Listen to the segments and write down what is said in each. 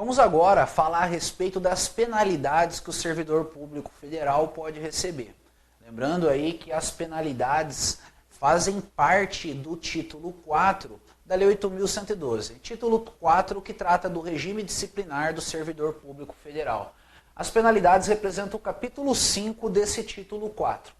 Vamos agora falar a respeito das penalidades que o servidor público federal pode receber. Lembrando aí que as penalidades fazem parte do título 4 da Lei 8.112. Título 4 que trata do regime disciplinar do servidor público federal. As penalidades representam o capítulo 5 desse título 4.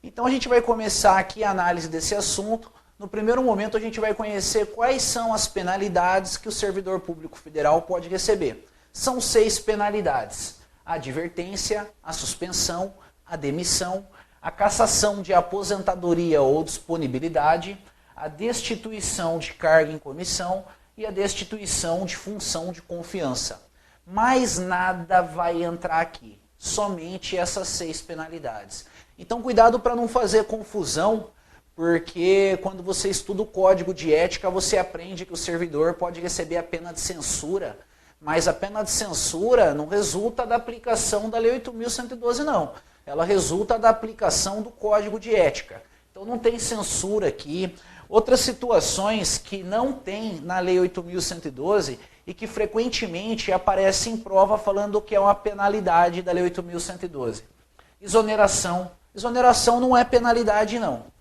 Então a gente vai começar aqui a análise desse assunto. No primeiro momento a gente vai conhecer quais são as penalidades que o servidor público federal pode receber. São 6 penalidades: a advertência, a suspensão, a demissão, a cassação de aposentadoria ou disponibilidade, a destituição de cargo em comissão e a destituição de função de confiança. Mais nada vai entrar aqui, somente essas 6 penalidades. Então cuidado para não fazer confusão, porque quando você estuda o código de ética, você aprende que o servidor pode receber a pena de censura, mas a pena de censura não resulta da aplicação da Lei 8.112 não. Ela resulta da aplicação do código de ética. Então não tem censura aqui. Outras situações que não tem na Lei 8.112 e que frequentemente aparecem em prova falando que é uma penalidade da Lei 8.112. Exoneração. Exoneração não é penalidade não.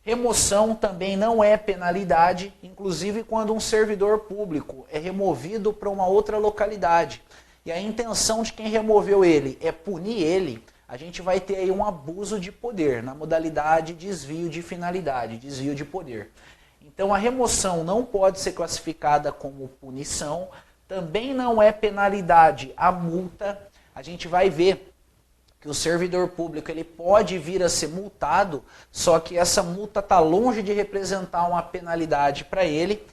Remoção também não é penalidade, inclusive quando um servidor público é removido para uma outra localidade e a intenção de quem removeu ele é punir ele, a gente vai ter aí um abuso de poder na modalidade desvio de finalidade, desvio de poder. Então a remoção não pode ser classificada como punição, também não é penalidade a multa. A gente vai ver que o servidor público ele pode vir a ser multado, só que essa multa está longe de representar uma penalidade para ele.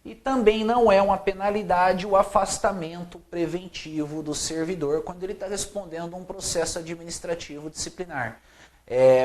E também não é uma penalidade o afastamento preventivo do servidor quando ele está respondendo a um processo administrativo disciplinar.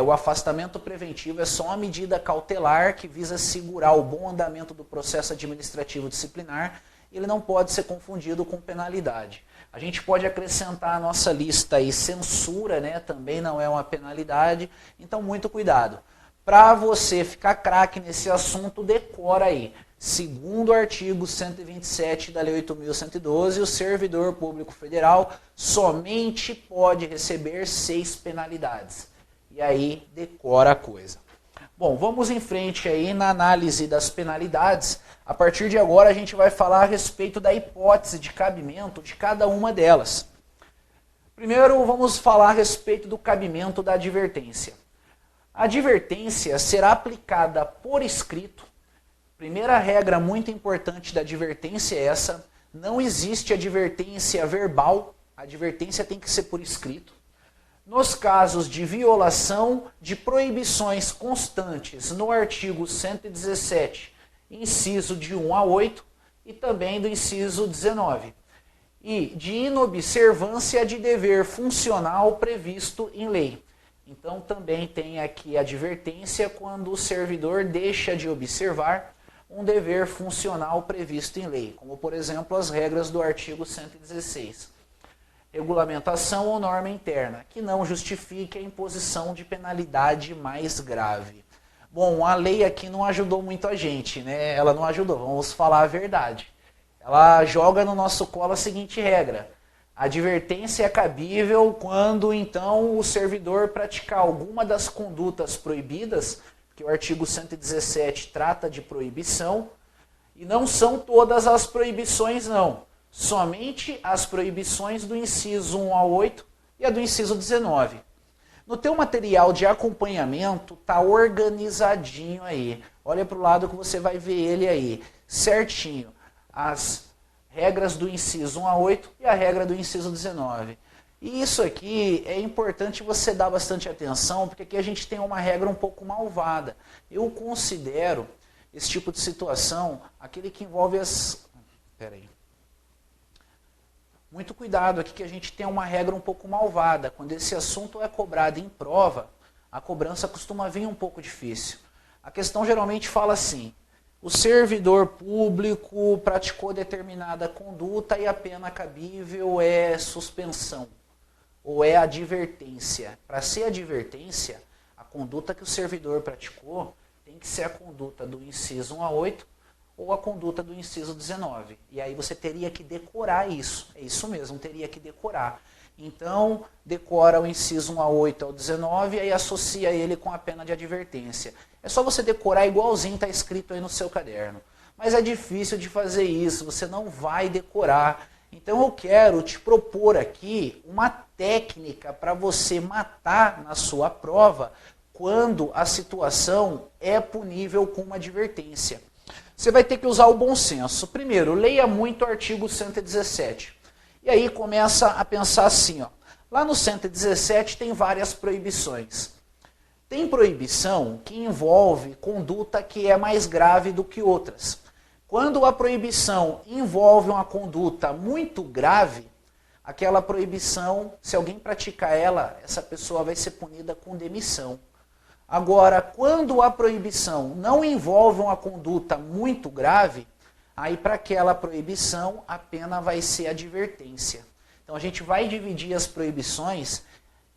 O afastamento preventivo é só uma medida cautelar que visa segurar o bom andamento do processo administrativo disciplinar. Ele não pode ser confundido com penalidade. A gente pode acrescentar à nossa lista aí censura, né? Também não é uma penalidade, então muito cuidado. Para você ficar craque nesse assunto, decora aí. Segundo o artigo 127 da Lei 8.112, o servidor público federal somente pode receber 6 penalidades. E aí decora a coisa. Bom, vamos em frente aí na análise das penalidades. A partir de agora a gente vai falar a respeito da hipótese de cabimento de cada uma delas. Primeiro vamos falar a respeito do cabimento da advertência. A advertência será aplicada por escrito. Primeira regra muito importante da advertência é essa: não existe advertência verbal, a advertência tem que ser por escrito. Nos casos de violação de proibições constantes no artigo 117, inciso de 1 a 8 e também do inciso 19, e de inobservância de dever funcional previsto em lei. Então também tem aqui advertência quando o servidor deixa de observar um dever funcional previsto em lei, como por exemplo as regras do artigo 116. Regulamentação ou norma interna, que não justifique a imposição de penalidade mais grave. Bom, a lei aqui não ajudou muito a gente, né? Ela não ajudou, vamos falar a verdade. Ela joga no nosso colo a seguinte regra: a advertência é cabível quando então o servidor praticar alguma das condutas proibidas, que o artigo 117 trata de proibição, e não são todas as proibições não. Somente as proibições do inciso 1 a 8 e a do inciso 19. No teu material de acompanhamento está organizadinho aí. Olha para o lado que você vai ver ele aí, certinho. As regras do inciso 1 a 8 e a regra do inciso 19. E isso aqui é importante você dar bastante atenção, porque aqui a gente tem uma regra um pouco malvada. Eu considero esse tipo de situação aquele que envolve as... Peraí. Muito cuidado aqui que a gente tem uma regra um pouco malvada. Quando esse assunto é cobrado em prova, a cobrança costuma vir um pouco difícil. A questão geralmente fala assim: o servidor público praticou determinada conduta e a pena cabível é suspensão ou é advertência. Para ser advertência, a conduta que o servidor praticou tem que ser a conduta do inciso 1 a 8 ou a conduta do inciso 19. E aí você teria que decorar isso. É isso mesmo, teria que decorar. Então, decora o inciso 1 a 8 ao 19 e aí associa ele com a pena de advertência. É só você decorar igualzinho está escrito aí no seu caderno. Mas é difícil de fazer isso, você não vai decorar. Então eu quero te propor aqui uma técnica para você matar na sua prova quando a situação é punível com uma advertência. Você vai ter que usar o bom senso. Primeiro, leia muito o artigo 117. E aí começa a pensar assim, ó. Lá no 117 tem várias proibições. Tem proibição que envolve conduta que é mais grave do que outras. Quando a proibição envolve uma conduta muito grave, aquela proibição, se alguém praticar ela, essa pessoa vai ser punida com demissão. Agora, quando a proibição não envolve uma conduta muito grave, aí para aquela proibição a pena vai ser advertência. Então a gente vai dividir as proibições,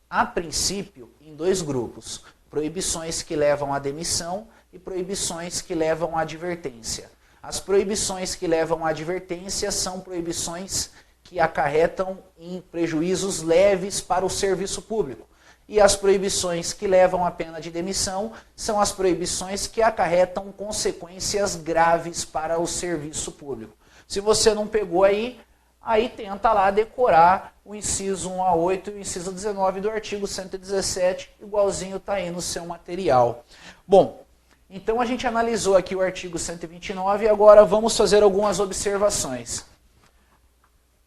a princípio, em dois grupos. Proibições que levam à demissão e proibições que levam à advertência. As proibições que levam à advertência são proibições que acarretam em prejuízos leves para o serviço público. E as proibições que levam à pena de demissão são as proibições que acarretam consequências graves para o serviço público. Se você não pegou aí tenta lá decorar o inciso 1 a 8 e o inciso 19 do artigo 117, igualzinho está aí no seu material. Bom, então a gente analisou aqui o artigo 129 e agora vamos fazer algumas observações.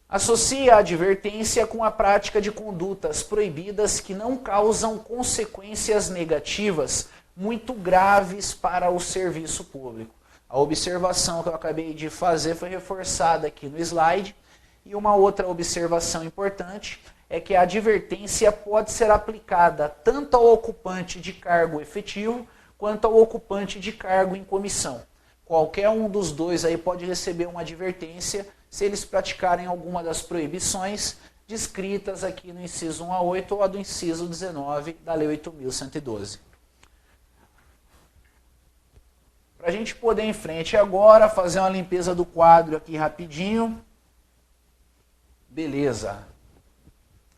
Associa a advertência com a prática de condutas proibidas que não causam consequências negativas muito graves para o serviço público. A observação que eu acabei de fazer foi reforçada aqui no slide. E uma outra observação importante é que a advertência pode ser aplicada tanto ao ocupante de cargo efetivo quanto ao ocupante de cargo em comissão. Qualquer um dos dois aí pode receber uma advertência se eles praticarem alguma das proibições descritas aqui no inciso 1 a 8 ou a do inciso 19 da Lei 8.112. Para a gente poder ir em frente agora, fazer uma limpeza do quadro aqui rapidinho. Beleza.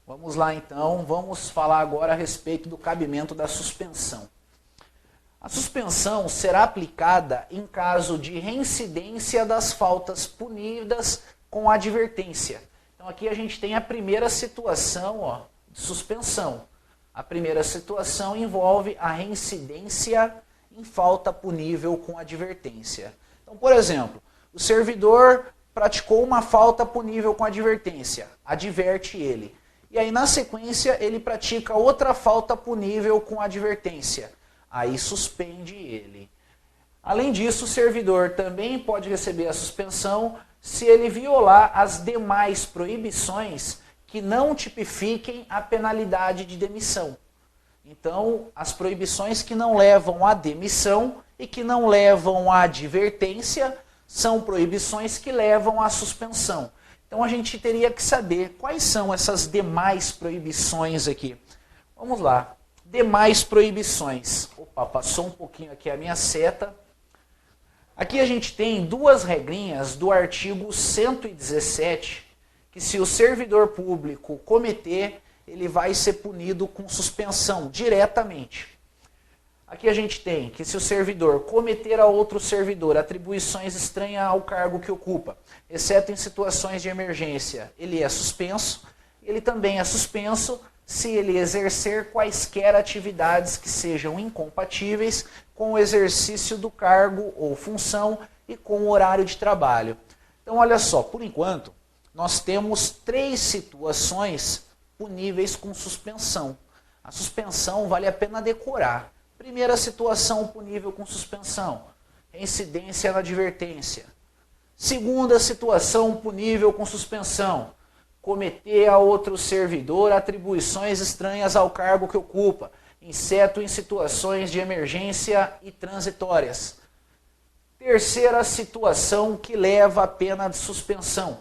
Vamos lá então, vamos falar agora a respeito do cabimento da suspensão. A suspensão será aplicada em caso de reincidência das faltas punidas com advertência. Então aqui a gente tem a primeira situação de suspensão. A primeira situação envolve a reincidência em falta punível com advertência. Então, por exemplo, o servidor praticou uma falta punível com advertência, adverte ele. E aí na sequência ele pratica outra falta punível com advertência. Aí suspende ele. Além disso, o servidor também pode receber a suspensão se ele violar as demais proibições que não tipifiquem a penalidade de demissão. Então, as proibições que não levam à demissão e que não levam à advertência são proibições que levam à suspensão. Então, a gente teria que saber quais são essas demais proibições aqui. Vamos lá. Demais proibições. Opa, passou um pouquinho aqui a minha seta. Aqui a gente tem duas regrinhas do artigo 117, que se o servidor público cometer, ele vai ser punido com suspensão diretamente. Aqui a gente tem que se o servidor cometer a outro servidor atribuições estranhas ao cargo que ocupa, exceto em situações de emergência, ele é suspenso. Ele também é suspenso se ele exercer quaisquer atividades que sejam incompatíveis com o exercício do cargo ou função e com o horário de trabalho. Então, olha só, por enquanto, nós temos 3 situações puníveis com suspensão. A suspensão vale a pena decorar. Primeira situação punível com suspensão, reincidência na advertência. Segunda situação punível com suspensão, cometer a outro servidor atribuições estranhas ao cargo que ocupa, exceto em situações de emergência e transitórias. Terceira situação que leva à pena de suspensão,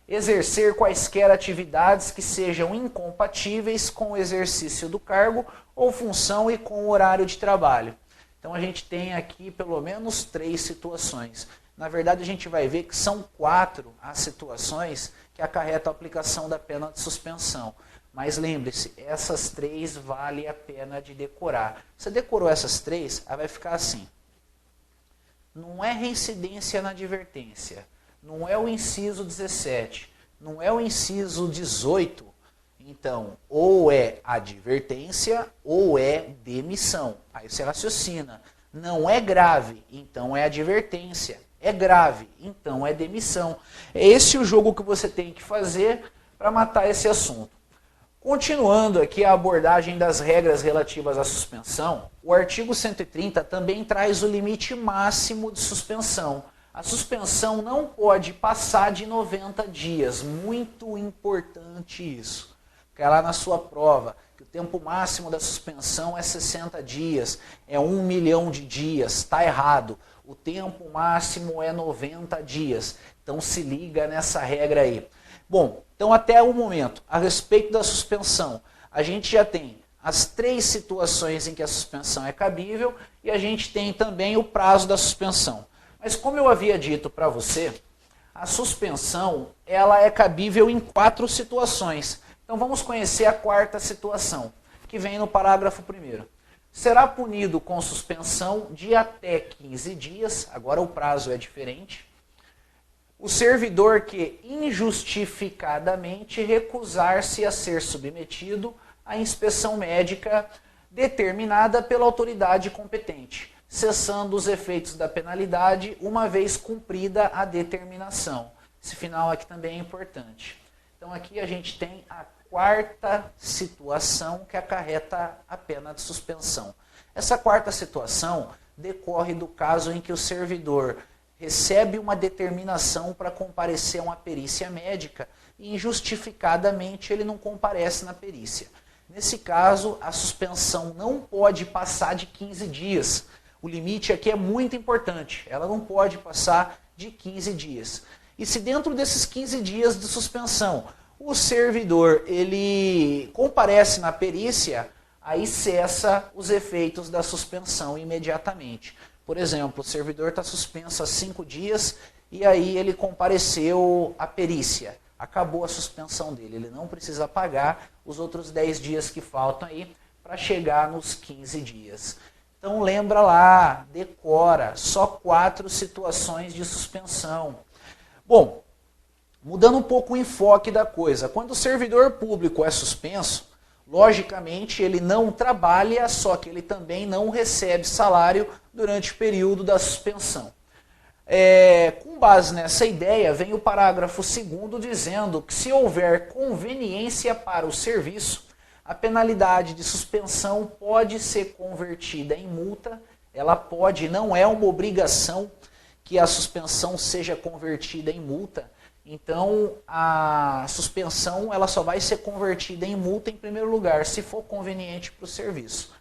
exercer quaisquer atividades que sejam incompatíveis com o exercício do cargo ou função e com o horário de trabalho. Então a gente tem aqui pelo menos 3 situações. Na verdade, a gente vai ver que são 4 as situações que acarretam a aplicação da pena de suspensão. Mas lembre-se, essas 3 vale a pena de decorar. Você decorou essas 3, aí vai ficar assim. Não é reincidência na advertência, não é o inciso 17, não é o inciso 18, então, ou é advertência ou é demissão. Aí você raciocina. Não é grave, então é advertência. É grave, então é demissão. É esse o jogo que você tem que fazer para matar esse assunto. Continuando aqui a abordagem das regras relativas à suspensão, o artigo 130 também traz o limite máximo de suspensão. A suspensão não pode passar de 90 dias. Muito importante isso. Cai lá na sua prova, que o tempo máximo da suspensão é 60 dias, é 1 milhão de dias, está errado. O tempo máximo é 90 dias. Então se liga nessa regra aí. Bom, então até o momento, a respeito da suspensão, a gente já tem as 3 situações em que a suspensão é cabível e a gente tem também o prazo da suspensão. Mas como eu havia dito para você, a suspensão ela é cabível em 4 situações. Então vamos conhecer a 4ª situação, que vem no parágrafo 1º. Será punido com suspensão de até 15 dias, agora o prazo é diferente, o servidor que injustificadamente recusar-se a ser submetido à inspeção médica determinada pela autoridade competente, cessando os efeitos da penalidade uma vez cumprida a determinação. Esse final aqui também é importante. Então aqui a gente tem a 4ª situação que acarreta a pena de suspensão. Essa 4ª situação decorre do caso em que o servidor recebe uma determinação para comparecer a uma perícia médica e injustificadamente ele não comparece na perícia. Nesse caso, a suspensão não pode passar de 15 dias. O limite aqui é muito importante, ela não pode passar de 15 dias. E se dentro desses 15 dias de suspensão o servidor ele comparece na perícia, aí cessa os efeitos da suspensão imediatamente. Por exemplo, o servidor está suspenso há 5 dias e aí ele compareceu à perícia. Acabou a suspensão dele, ele não precisa pagar os outros 10 dias que faltam aí para chegar nos 15 dias. Então lembra lá, decora, só 4 situações de suspensão. Bom, mudando um pouco o enfoque da coisa, quando o servidor público é suspenso, logicamente ele não trabalha, só que ele também não recebe salário durante o período da suspensão. Com base nessa ideia, vem o parágrafo 2º dizendo que se houver conveniência para o serviço, a penalidade de suspensão pode ser convertida em multa, ela pode, não é uma obrigação que a suspensão seja convertida em multa. Então, a suspensão ela só vai ser convertida em multa em primeiro lugar, se for conveniente para o serviço.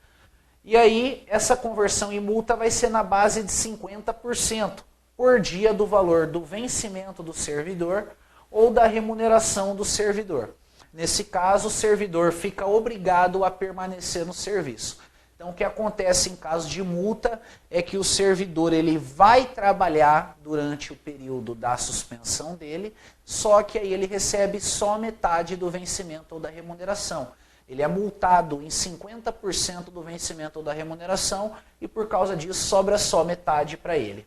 E aí, essa conversão em multa vai ser na base de 50% por dia do valor do vencimento do servidor ou da remuneração do servidor. Nesse caso, o servidor fica obrigado a permanecer no serviço. Então, o que acontece em caso de multa é que o servidor ele vai trabalhar durante o período da suspensão dele, só que aí ele recebe só metade do vencimento ou da remuneração. Ele é multado em 50% do vencimento ou da remuneração e por causa disso sobra só metade para ele.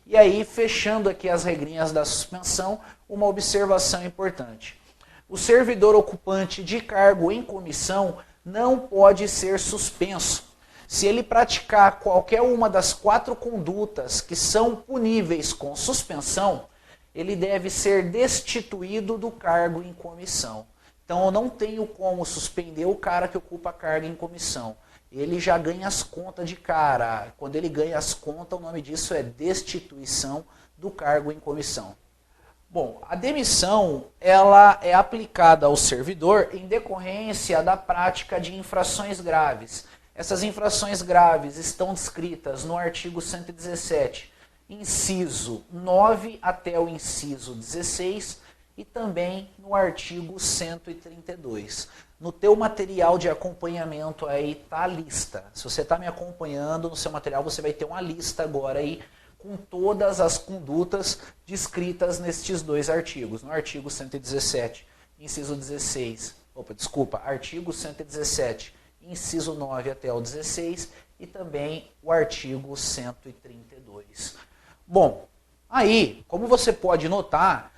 E aí, fechando aqui as regrinhas da suspensão, uma observação importante. O servidor ocupante de cargo em comissão não pode ser suspenso. Se ele praticar qualquer uma das 4 condutas que são puníveis com suspensão, ele deve ser destituído do cargo em comissão. Então eu não tenho como suspender o cara que ocupa cargo em comissão. Ele já ganha as contas de cara. Quando ele ganha as contas, o nome disso é destituição do cargo em comissão. Bom, a demissão ela é aplicada ao servidor em decorrência da prática de infrações graves. Essas infrações graves estão descritas no artigo 117, inciso 9 até o inciso 16 e também no artigo 132. No teu material de acompanhamento aí está a lista. Se você está me acompanhando no seu material, você vai ter uma lista agora aí com todas as condutas descritas nestes dois artigos. No artigo 117, inciso 16, artigo 117, inciso 9 até o 16, e também o artigo 132. Bom, aí, como você pode notar,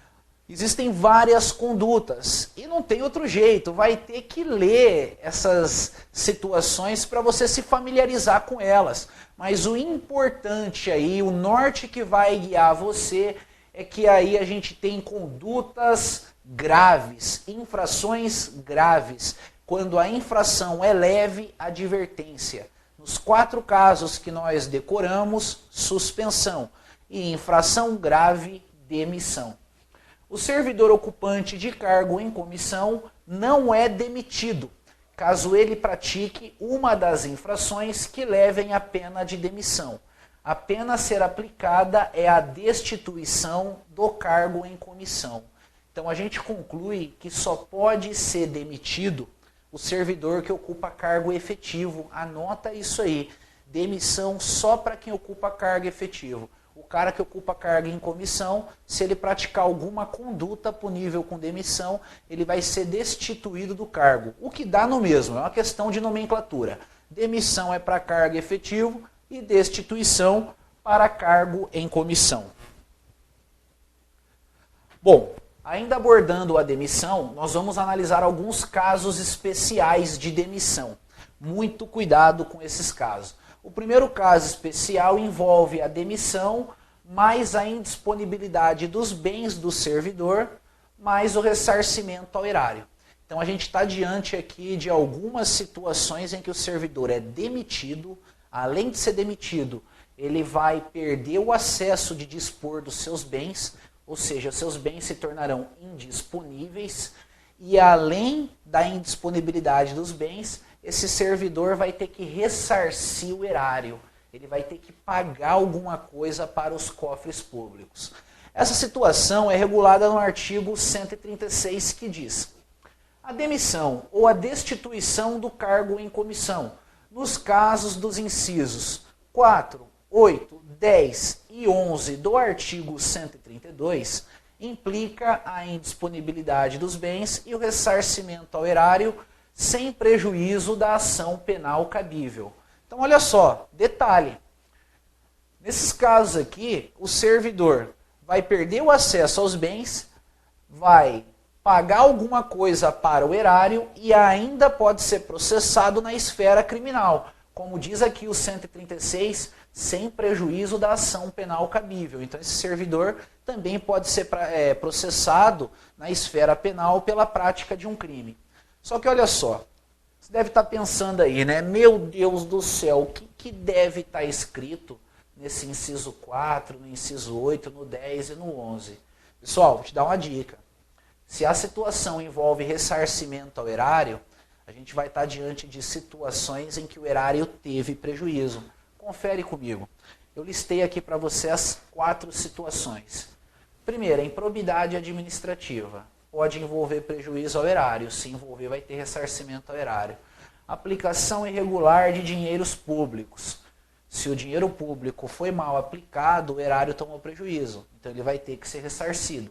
existem várias condutas e não tem outro jeito, vai ter que ler essas situações para você se familiarizar com elas. Mas o importante aí, o norte que vai guiar você, é que aí a gente tem condutas graves, infrações graves. Quando a infração é leve, advertência. Nos 4 casos que nós decoramos, suspensão. E infração grave, demissão. O servidor ocupante de cargo em comissão não é demitido, caso ele pratique uma das infrações que levem à pena de demissão. A pena a ser aplicada é a destituição do cargo em comissão. Então a gente conclui que só pode ser demitido o servidor que ocupa cargo efetivo. Anota isso aí. Demissão só para quem ocupa cargo efetivo. O cara que ocupa cargo em comissão, se ele praticar alguma conduta punível com demissão, ele vai ser destituído do cargo. O que dá no mesmo, é uma questão de nomenclatura. Demissão é para cargo efetivo e destituição para cargo em comissão. Bom, ainda abordando a demissão, nós vamos analisar alguns casos especiais de demissão. Muito cuidado com esses casos. O primeiro caso especial envolve a demissão, mais a indisponibilidade dos bens do servidor, mais o ressarcimento ao erário. Então a gente está diante aqui de algumas situações em que o servidor é demitido. Além de ser demitido, ele vai perder o acesso de dispor dos seus bens, ou seja, seus bens se tornarão indisponíveis, e além da indisponibilidade dos bens, esse servidor vai ter que ressarcir o erário. Ele vai ter que pagar alguma coisa para os cofres públicos. Essa situação é regulada no artigo 136, que diz: a demissão ou a destituição do cargo em comissão, nos casos dos incisos 4, 8, 10 e 11 do artigo 132, implica a indisponibilidade dos bens e o ressarcimento ao erário sem prejuízo da ação penal cabível. Então, olha só, detalhe. Nesses casos aqui, o servidor vai perder o acesso aos bens, vai pagar alguma coisa para o erário e ainda pode ser processado na esfera criminal. Como diz aqui o 136, sem prejuízo da ação penal cabível. Então, esse servidor também pode ser processado na esfera penal pela prática de um crime. Só que olha só, você deve estar pensando aí, né? Meu Deus do céu, o que deve estar escrito nesse inciso 4, no inciso 8, no 10 e no 11? Pessoal, vou te dar uma dica. Se a situação envolve ressarcimento ao erário, a gente vai estar diante de situações em que o erário teve prejuízo. Confere comigo. Eu listei aqui para você as 4 situações. Primeira, improbidade administrativa. Pode envolver prejuízo ao erário. Se envolver, vai ter ressarcimento ao erário. Aplicação irregular de dinheiros públicos. Se o dinheiro público foi mal aplicado, o erário tomou prejuízo. Então ele vai ter que ser ressarcido.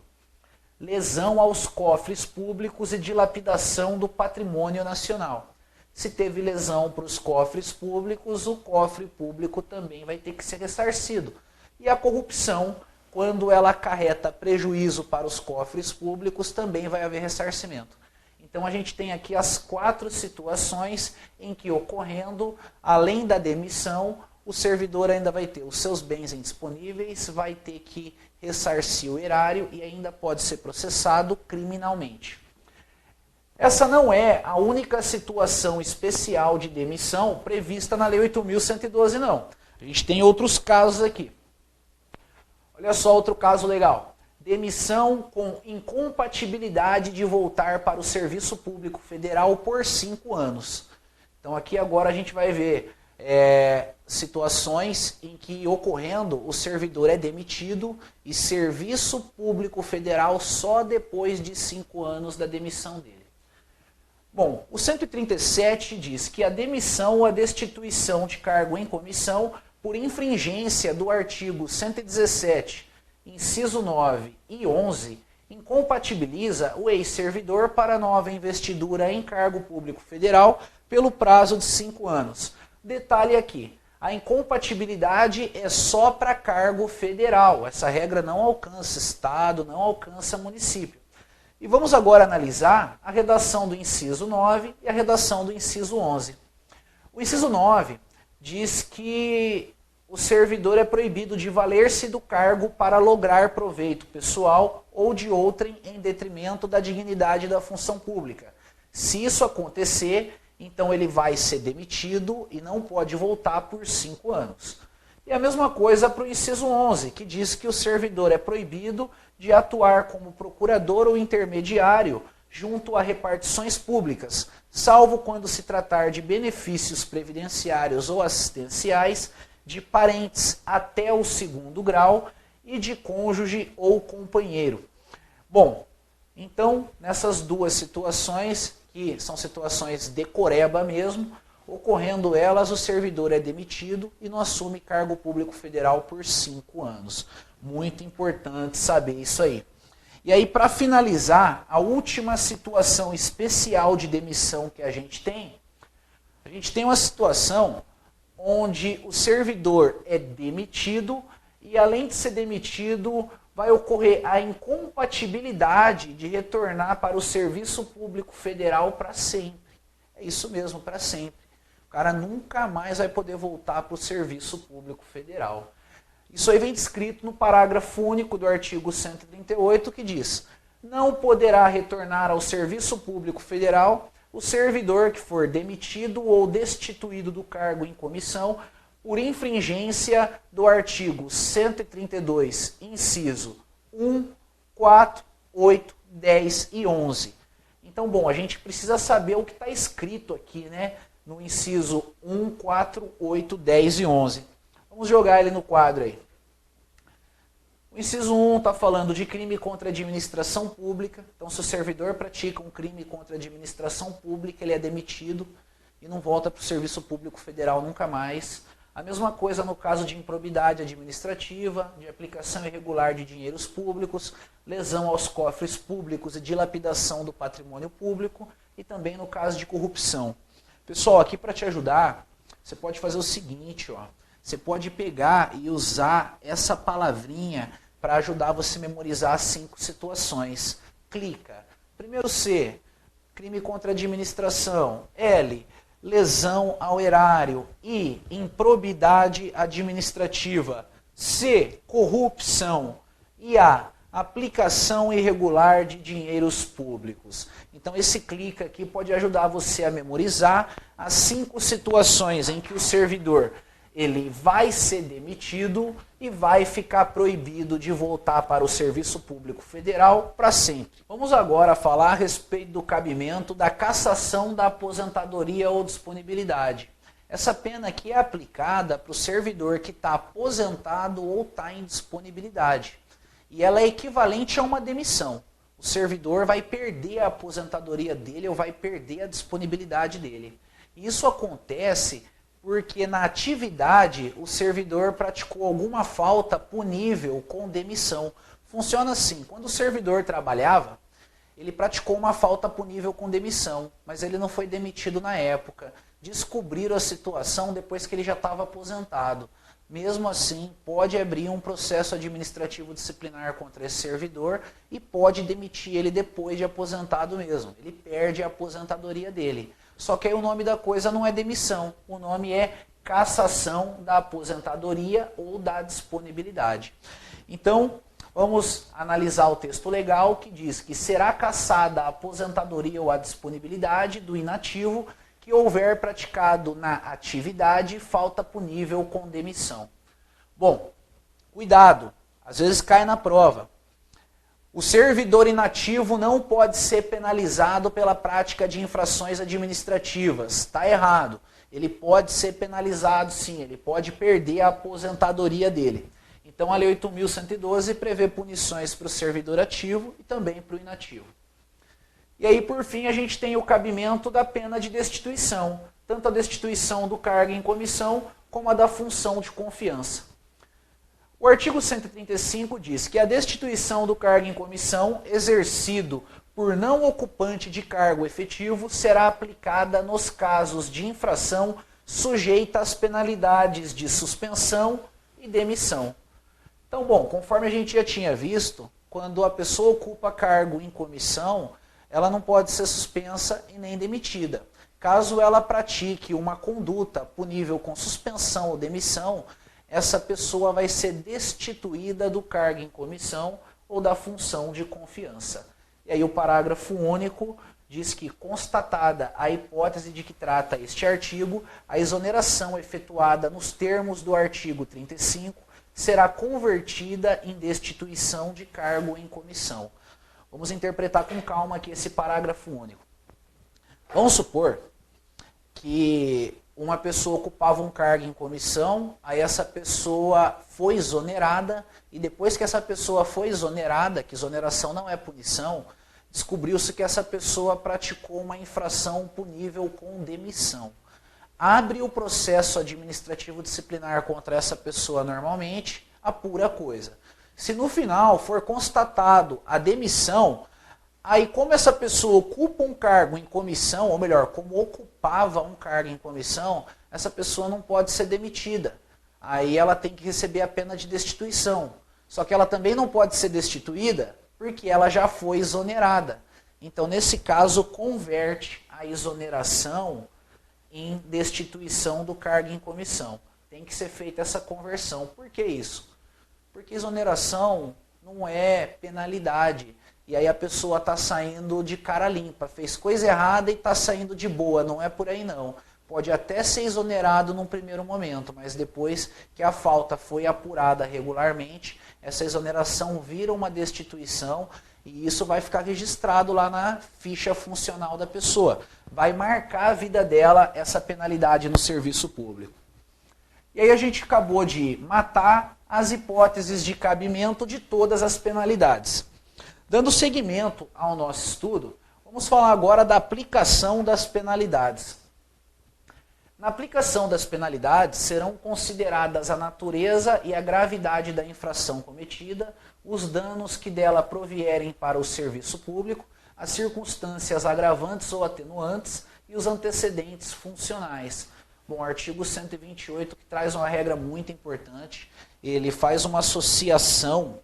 Lesão aos cofres públicos e dilapidação do patrimônio nacional. Se teve lesão para os cofres públicos, o cofre público também vai ter que ser ressarcido. E a corrupção, quando ela acarreta prejuízo para os cofres públicos, também vai haver ressarcimento. Então a gente tem aqui as 4 situações em que, ocorrendo, além da demissão, o servidor ainda vai ter os seus bens indisponíveis, vai ter que ressarcir o erário e ainda pode ser processado criminalmente. Essa não é a única situação especial de demissão prevista na Lei 8.112, não. A gente tem outros casos aqui. Olha só outro caso legal. Demissão com incompatibilidade de voltar para o Serviço Público Federal por 5 anos. Então aqui agora a gente vai ver situações em que, ocorrendo, o servidor é demitido e Serviço Público Federal só depois de 5 anos da demissão dele. Bom, o 137 diz que a demissão ou a destituição de cargo em comissão por infringência do artigo 117, inciso 9 e 11, incompatibiliza o ex-servidor para nova investidura em cargo público federal pelo prazo de 5 anos. Detalhe aqui, a incompatibilidade é só para cargo federal. Essa regra não alcança estado, não alcança município. E vamos agora analisar a redação do inciso 9 e a redação do inciso 11. O inciso 9 diz que o servidor é proibido de valer-se do cargo para lograr proveito pessoal ou de outrem em detrimento da dignidade da função pública. Se isso acontecer, então ele vai ser demitido e não pode voltar por 5 anos. E a mesma coisa para o inciso 11, que diz que o servidor é proibido de atuar como procurador ou intermediário junto a repartições públicas, salvo quando se tratar de benefícios previdenciários ou assistenciais de parentes até o 2º grau e de cônjuge ou companheiro. Bom, então nessas duas situações, que são situações decoreba mesmo, ocorrendo elas, o servidor é demitido e não assume cargo público federal por 5 anos. Muito importante saber isso aí. E aí, para finalizar, a última situação especial de demissão que a gente tem uma situação onde o servidor é demitido e, além de ser demitido, vai ocorrer a incompatibilidade de retornar para o serviço público federal para sempre. É isso mesmo, para sempre. O cara nunca mais vai poder voltar para o serviço público federal. Isso aí vem descrito no parágrafo único do artigo 138, que diz: não poderá retornar ao serviço público federal o servidor que for demitido ou destituído do cargo em comissão por infringência do artigo 132, inciso 1, 4, 8, 10 e 11. Então, bom, a gente precisa saber o que está escrito aqui, né, no inciso 1, 4, 8, 10 e 11. Vamos jogar ele no quadro aí. O inciso 1 está falando de crime contra a administração pública. Então, se o servidor pratica um crime contra a administração pública, ele é demitido e não volta para o serviço público federal nunca mais. A mesma coisa no caso de improbidade administrativa, de aplicação irregular de dinheiros públicos, lesão aos cofres públicos e dilapidação do patrimônio público, e também no caso de corrupção. Pessoal, aqui para te ajudar, você pode fazer o seguinte, ó. Você pode pegar e usar essa palavrinha para ajudar você a memorizar 5 situações. Clica. Primeiro C, crime contra a administração. L, lesão ao erário. I, improbidade administrativa. C, corrupção. E A, aplicação irregular de dinheiros públicos. Então esse clica aqui pode ajudar você a memorizar as 5 situações em que o servidor ele vai ser demitido e vai ficar proibido de voltar para o serviço público federal para sempre. Vamos agora falar a respeito do cabimento da cassação da aposentadoria ou disponibilidade. Essa pena aqui é aplicada para o servidor que está aposentado ou está em disponibilidade. E ela é equivalente a uma demissão. O servidor vai perder a aposentadoria dele ou vai perder a disponibilidade dele. Isso acontece porque na atividade o servidor praticou alguma falta punível com demissão. Funciona assim, quando o servidor trabalhava, ele praticou uma falta punível com demissão, mas ele não foi demitido na época. Descobriram a situação depois que ele já estava aposentado. Mesmo assim, pode abrir um processo administrativo disciplinar contra esse servidor e pode demitir ele depois de aposentado mesmo. Ele perde a aposentadoria dele. Só que aí o nome da coisa não é demissão, o nome é cassação da aposentadoria ou da disponibilidade. Então, vamos analisar o texto legal que diz que será cassada a aposentadoria ou a disponibilidade do inativo que houver praticado na atividade falta punível com demissão. Bom, cuidado, às vezes cai na prova. O servidor inativo não pode ser penalizado pela prática de infrações administrativas. Está errado. Ele pode ser penalizado sim, ele pode perder a aposentadoria dele. Então a Lei 8.112 prevê punições para o servidor ativo e também para o inativo. E aí, por fim, a gente tem o cabimento da pena de destituição. tanto a destituição do cargo em comissão como a da função de confiança. O artigo 135 diz que a destituição do cargo em comissão exercido por não ocupante de cargo efetivo será aplicada nos casos de infração sujeita às penalidades de suspensão e demissão. Então, bom, conforme a gente já tinha visto, quando a pessoa ocupa cargo em comissão, ela não pode ser suspensa e nem demitida. Caso ela pratique uma conduta punível com suspensão ou demissão, essa pessoa vai ser destituída do cargo em comissão ou da função de confiança. E aí o parágrafo único diz que, constatada a hipótese de que trata este artigo, a exoneração efetuada nos termos do artigo 35 será convertida em destituição de cargo em comissão. Vamos interpretar com calma aqui esse parágrafo único. Vamos supor que uma pessoa ocupava um cargo em comissão, aí essa pessoa foi exonerada, e depois que essa pessoa foi exonerada, que exoneração não é punição, descobriu-se que essa pessoa praticou uma infração punível com demissão. Abre o processo administrativo disciplinar contra essa pessoa normalmente, apura a coisa. Se no final for constatado a demissão, aí como essa pessoa ocupa um cargo em comissão, ou melhor, como ocupava um cargo em comissão, essa pessoa não pode ser demitida. Aí ela tem que receber a pena de destituição. Só que ela também não pode ser destituída porque ela já foi exonerada. Então, nesse caso, converte a exoneração em destituição do cargo em comissão. Tem que ser feita essa conversão. Por que isso? Porque exoneração não é penalidade. E aí a pessoa está saindo de cara limpa, fez coisa errada e está saindo de boa. Não é por aí não. Pode até ser exonerado num primeiro momento, mas depois que a falta foi apurada regularmente, essa exoneração vira uma destituição e isso vai ficar registrado lá na ficha funcional da pessoa. Vai marcar a vida dela essa penalidade no serviço público. E aí a gente acabou de matar as hipóteses de cabimento de todas as penalidades. Dando seguimento ao nosso estudo, vamos falar agora da aplicação das penalidades. Na aplicação das penalidades, serão consideradas a natureza e a gravidade da infração cometida, os danos que dela provierem para o serviço público, as circunstâncias agravantes ou atenuantes e os antecedentes funcionais. Bom, o artigo 128 que traz uma regra muito importante, ele faz uma associação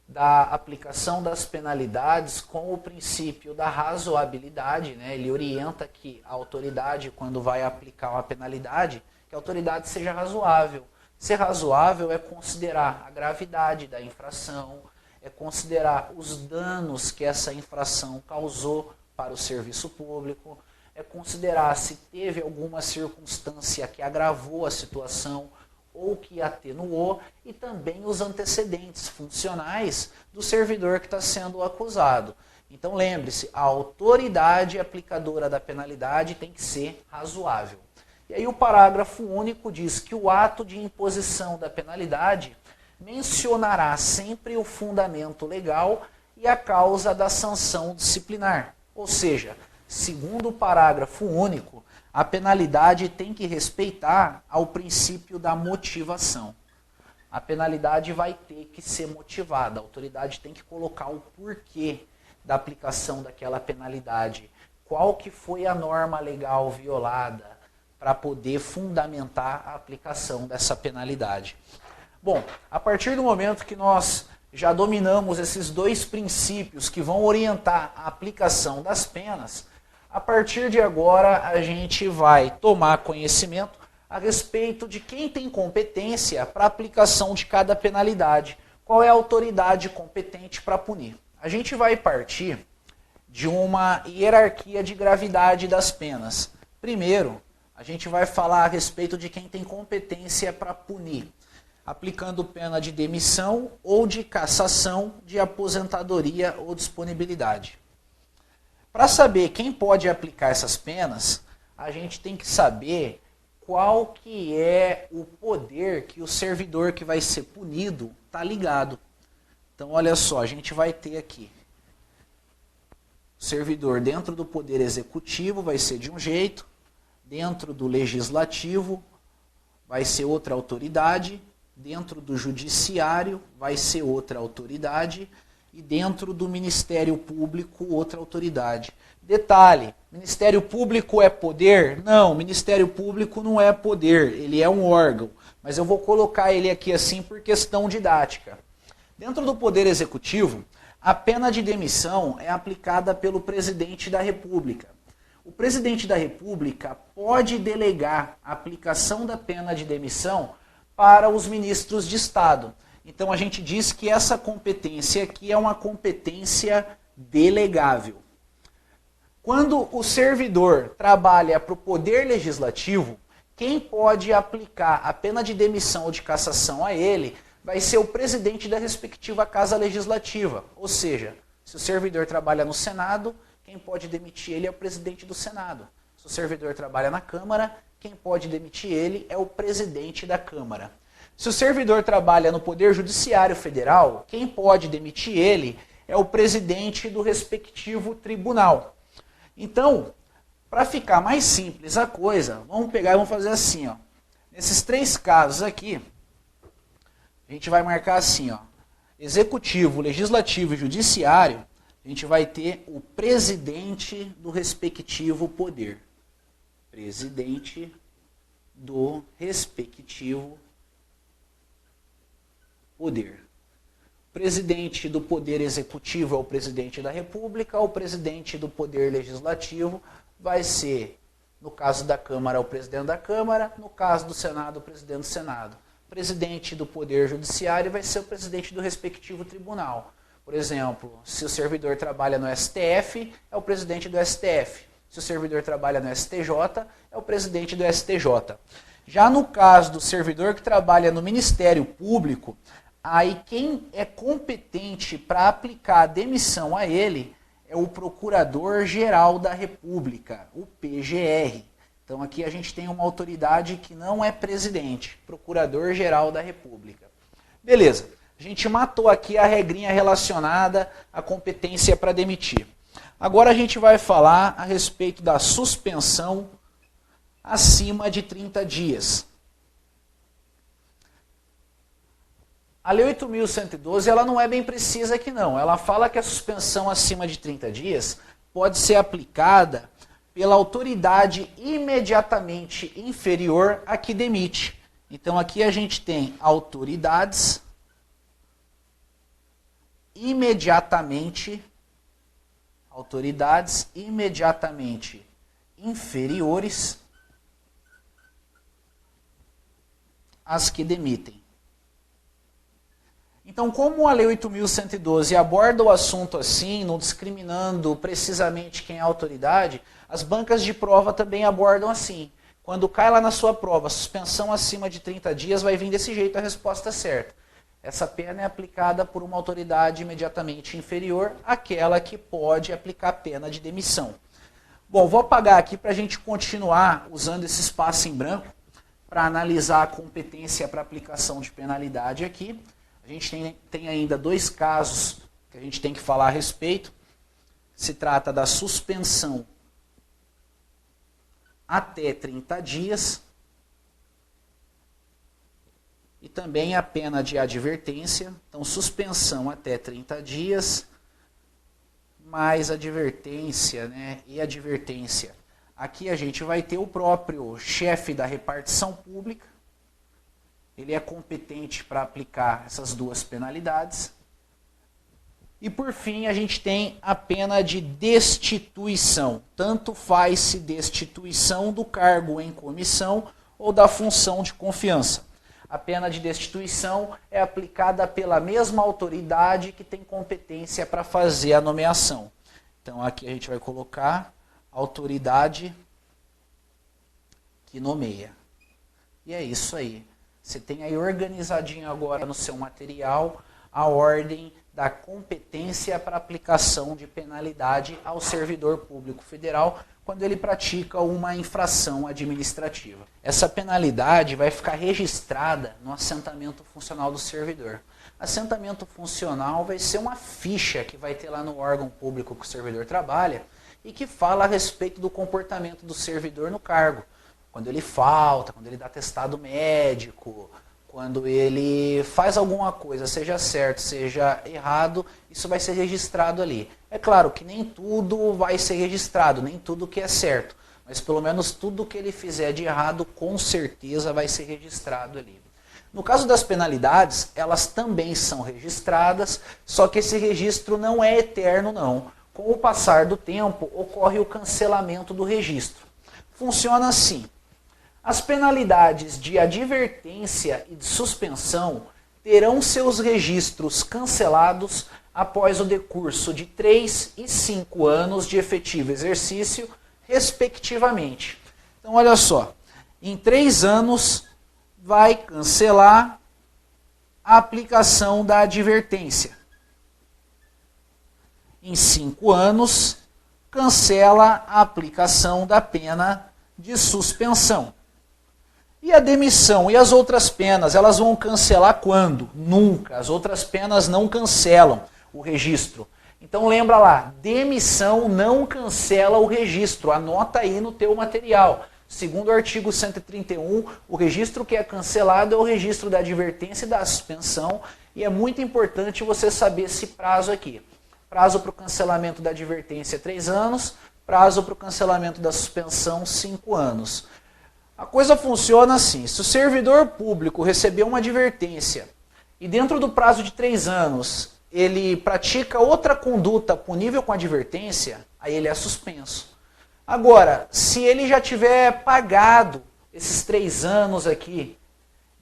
da aplicação das penalidades com o princípio da razoabilidade, né? Ele orienta que a autoridade, quando vai aplicar uma penalidade, que a autoridade seja razoável. Ser razoável é considerar a gravidade da infração, é considerar os danos que essa infração causou para o serviço público, é considerar se teve alguma circunstância que agravou a situação ou que atenuou, e também os antecedentes funcionais do servidor que está sendo acusado. Então lembre-se, a autoridade aplicadora da penalidade tem que ser razoável. E aí o parágrafo único diz que o ato de imposição da penalidade mencionará sempre o fundamento legal e a causa da sanção disciplinar. Ou seja, segundo o parágrafo único, a penalidade tem que respeitar ao princípio da motivação. A penalidade vai ter que ser motivada, a autoridade tem que colocar o porquê da aplicação daquela penalidade, qual que foi a norma legal violada para poder fundamentar a aplicação dessa penalidade. Bom, a partir do momento que nós já dominamos esses dois princípios que vão orientar a aplicação das penas, a partir de agora, a gente vai tomar conhecimento a respeito de quem tem competência para a aplicação de cada penalidade. Qual é a autoridade competente para punir? A gente vai partir de uma hierarquia de gravidade das penas. Primeiro, a gente vai falar a respeito de quem tem competência para punir, aplicando pena de demissão ou de cassação, de aposentadoria ou disponibilidade. Para saber quem pode aplicar essas penas, a gente tem que saber qual que é o poder que o servidor que vai ser punido está ligado. Então, olha só, a gente vai ter aqui o servidor dentro do poder executivo vai ser de um jeito, Dentro do legislativo vai ser outra autoridade, dentro do judiciário vai ser outra autoridade e dentro do Ministério Público outra autoridade. Detalhe, Ministério Público é poder? Não, Ministério Público não é poder, ele é um órgão, mas eu vou colocar ele aqui assim por questão didática. Dentro do Poder Executivo, a pena de demissão é aplicada pelo Presidente da República. O Presidente da República pode delegar a aplicação da pena de demissão para os ministros de Estado. Então a gente diz que essa competência aqui é uma competência delegável. Quando o servidor trabalha para o Poder Legislativo, quem pode aplicar a pena de demissão ou de cassação a ele vai ser o presidente da respectiva Casa Legislativa. Ou seja, se o servidor trabalha no Senado, quem pode demitir ele é o presidente do Senado. Se o servidor trabalha na Câmara, quem pode demitir ele é o presidente da Câmara. Se o servidor trabalha no Poder Judiciário Federal, quem pode demitir ele é o presidente do respectivo tribunal. Então, para ficar mais simples a coisa, vamos pegar e vamos fazer assim, ó. Nesses três casos aqui, a gente vai marcar assim, ó. Executivo, Legislativo e Judiciário, a gente vai ter o presidente do respectivo poder. Presidente do respectivo poder. O presidente do Poder Executivo é o presidente da República, o presidente do Poder Legislativo vai ser, no caso da Câmara, o presidente da Câmara, no caso do Senado, o presidente do Senado. O presidente do Poder Judiciário vai ser o presidente do respectivo tribunal. Por exemplo, se o servidor trabalha no STF, é o presidente do STF. Se o servidor trabalha no STJ, é o presidente do STJ. Já no caso do servidor que trabalha no Ministério Público, aí quem é competente para aplicar a demissão a ele é o Procurador-Geral da República, o PGR. Então aqui a gente tem uma autoridade que não é presidente, Procurador-Geral da República. Beleza, a gente matou aqui a regrinha relacionada à competência para demitir. Agora a gente vai falar a respeito da suspensão acima de 30 dias. A Lei 8.112 ela não é bem precisa aqui não. Ela fala que a suspensão acima de 30 dias pode ser aplicada pela autoridade imediatamente inferior a que demite. Então aqui a gente tem autoridades imediatamente inferiores às que demitem. Então, como a Lei 8.112 aborda o assunto assim, não discriminando precisamente quem é a autoridade, as bancas de prova também abordam assim. Quando cai lá na sua prova, suspensão acima de 30 dias, vai vir desse jeito a resposta certa. Essa pena é aplicada por uma autoridade imediatamente inferior àquela que pode aplicar pena de demissão. Bom, vou apagar aqui para a gente continuar usando esse espaço em branco para analisar a competência para aplicação de penalidade aqui. A gente tem ainda dois casos que a gente tem que falar a respeito. Se trata da suspensão até 30 dias e também a pena de advertência. Então, suspensão até 30 dias, mais advertência, né? E advertência. Aqui a gente vai ter o próprio chefe da repartição pública. Ele é competente para aplicar essas duas penalidades. E por fim, a gente tem a pena de destituição. Tanto faz-se destituição do cargo em comissão ou da função de confiança. A pena de destituição é aplicada pela mesma autoridade que tem competência para fazer a nomeação. Então aqui a gente vai colocar autoridade que nomeia. E é isso aí. Você tem aí organizadinho agora no seu material a ordem da competência para aplicação de penalidade ao servidor público federal quando ele pratica uma infração administrativa. Essa penalidade vai ficar registrada no assentamento funcional do servidor. Assentamento funcional vai ser uma ficha que vai ter lá no órgão público que o servidor trabalha e que fala a respeito do comportamento do servidor no cargo. Quando ele falta, quando ele dá atestado médico, quando ele faz alguma coisa, seja certo, seja errado, isso vai ser registrado ali. É claro que nem tudo vai ser registrado, nem tudo que é certo, mas pelo menos tudo que ele fizer de errado, com certeza vai ser registrado ali. No caso das penalidades, elas também são registradas, só que esse registro não é eterno não. Com o passar do tempo, ocorre o cancelamento do registro. Funciona assim. As penalidades de advertência e de suspensão terão seus registros cancelados após o decurso de 3 e 5 anos de efetivo exercício, respectivamente. Então, olha só, em 3 anos vai cancelar a aplicação da advertência. Em 5 anos, cancela a aplicação da pena de suspensão. E a demissão e as outras penas, elas vão cancelar quando? Nunca. As outras penas não cancelam o registro. Então lembra lá, demissão não cancela o registro. Anota aí no teu material. Segundo o artigo 131, o registro que é cancelado é o registro da advertência e da suspensão. E é muito importante você saber esse prazo aqui. Prazo para o cancelamento da advertência 3 anos, prazo para o cancelamento da suspensão 5 anos. A coisa funciona assim, se o servidor público receber uma advertência e dentro do prazo de 3 anos ele pratica outra conduta punível com advertência, aí ele é suspenso. Agora, se ele já tiver pagado esses 3 anos aqui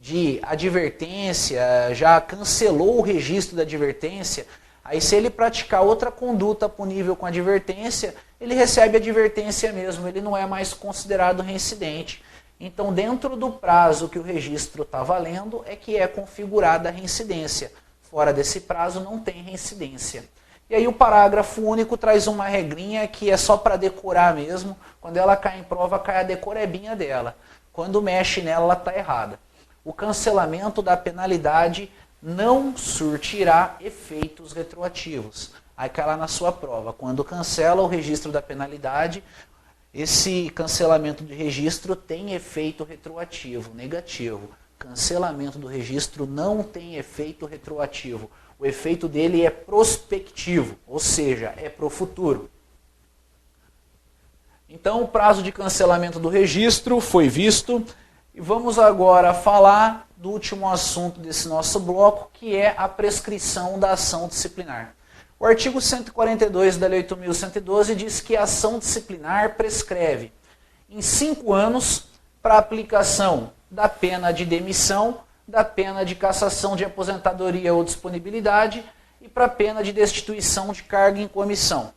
de advertência, já cancelou o registro da advertência, aí se ele praticar outra conduta punível com advertência, ele recebe advertência mesmo, ele não é mais considerado reincidente. Então, dentro do prazo que o registro está valendo, é que é configurada a reincidência. Fora desse prazo, não tem reincidência. E aí o parágrafo único traz uma regrinha que é só para decorar mesmo. Quando ela cai em prova, cai a decorebinha dela. Quando mexe nela, ela está errada. O cancelamento da penalidade não surtirá efeitos retroativos. Aí cai lá na sua prova. Quando cancela o registro da penalidade, esse cancelamento de registro tem efeito retroativo, negativo. Cancelamento do registro não tem efeito retroativo. O efeito dele é prospectivo, ou seja, é para o futuro. Então, o prazo de cancelamento do registro foi visto. E vamos agora falar do último assunto desse nosso bloco, que é a prescrição da ação disciplinar. O artigo 142 da Lei 8.112 diz que a ação disciplinar prescreve em 5 anos para aplicação da pena de demissão, da pena de cassação de aposentadoria ou disponibilidade e para a pena de destituição de cargo em comissão.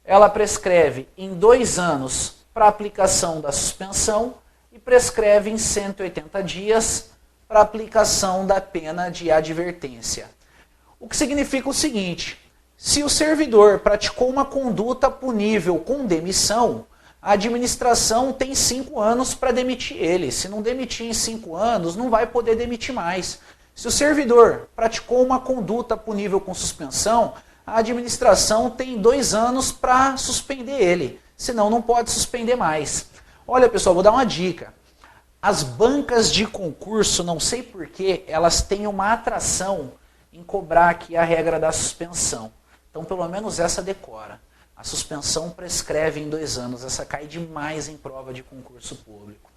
Ela prescreve em 2 anos para aplicação da suspensão e prescreve em 180 dias para aplicação da pena de advertência. O que significa o seguinte, se o servidor praticou uma conduta punível com demissão, a administração tem 5 anos para demitir ele. Se não demitir em 5 anos, não vai poder demitir mais. Se o servidor praticou uma conduta punível com suspensão, a administração tem 2 anos para suspender ele. Senão não pode suspender mais. Olha pessoal, vou dar uma dica. As bancas de concurso, não sei porquê, elas têm uma atração em cobrar aqui a regra da suspensão. Então, pelo menos essa decora. A suspensão prescreve em 2 anos. Essa cai demais em prova de concurso público.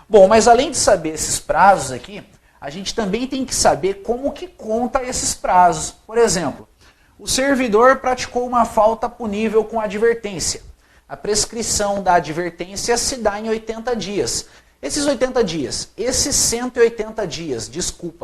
Bom, mas além de saber esses prazos aqui, a gente também tem que saber como que conta esses prazos. Por exemplo, o servidor praticou uma falta punível com advertência. A prescrição da advertência se dá em 80 dias. Esses 80 dias, esses 180 dias,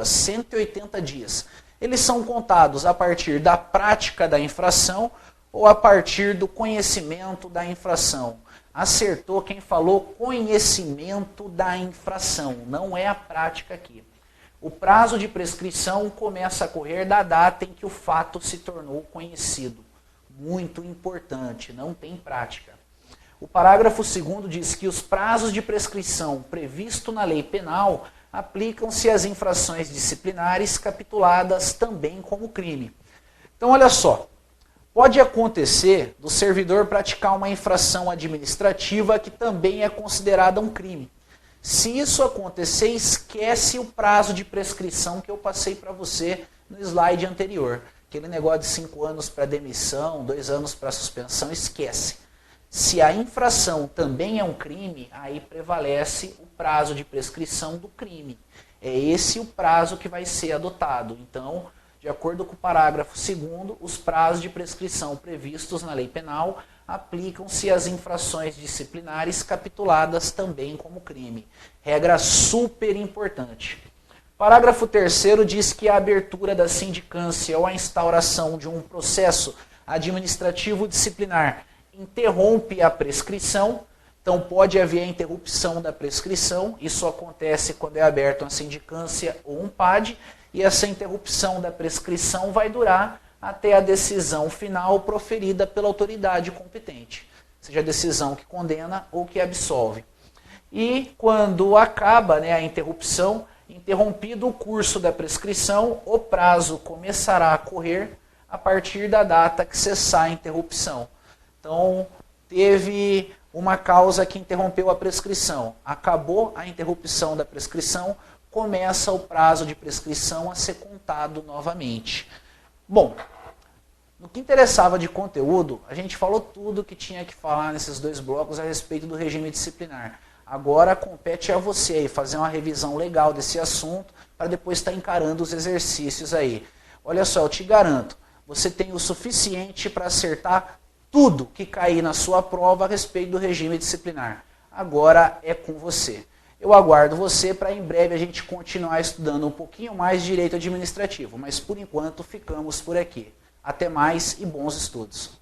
180 dias, eles são contados a partir da prática da infração ou a partir do conhecimento da infração. Acertou quem falou conhecimento da infração, não é a prática aqui. O prazo de prescrição começa a correr da data em que o fato se tornou conhecido. Muito importante, não tem prática. O parágrafo 2º diz que os prazos de prescrição previsto na lei penal aplicam-se às infrações disciplinares capituladas também como crime. Então, olha só. Pode acontecer do servidor praticar uma infração administrativa que também é considerada um crime. Se isso acontecer, esquece o prazo de prescrição que eu passei para você no slide anterior. Aquele negócio de 5 anos para demissão, 2 anos para suspensão, esquece. Se a infração também é um crime, aí prevalece o prazo de prescrição do crime. É esse o prazo que vai ser adotado. Então, de acordo com o parágrafo 2º, os prazos de prescrição previstos na lei penal aplicam-se às infrações disciplinares capituladas também como crime. Regra super importante. Parágrafo 3º diz que a abertura da sindicância ou a instauração de um processo administrativo disciplinar interrompe a prescrição. Então pode haver a interrupção da prescrição. Isso acontece quando é aberto uma sindicância ou um PAD. E essa interrupção da prescrição vai durar até a decisão final proferida pela autoridade competente, seja a decisão que condena ou que absolve. E quando acaba a interrupção, interrompido o curso da prescrição, o prazo começará a correr a partir da data que cessar a interrupção. Então, teve uma causa que interrompeu a prescrição, acabou a interrupção da prescrição, começa o prazo de prescrição a ser contado novamente. Bom, no que interessava de conteúdo, a gente falou tudo que tinha que falar nesses 2 blocos a respeito do regime disciplinar. Agora compete a você aí fazer uma revisão legal desse assunto para depois estar encarando os exercícios aí. Olha só, eu te garanto, você tem o suficiente para acertar tudo que cair na sua prova a respeito do regime disciplinar. Agora é com você. Eu aguardo você para em breve a gente continuar estudando um pouquinho mais de direito administrativo, mas por enquanto ficamos por aqui. Até mais e bons estudos.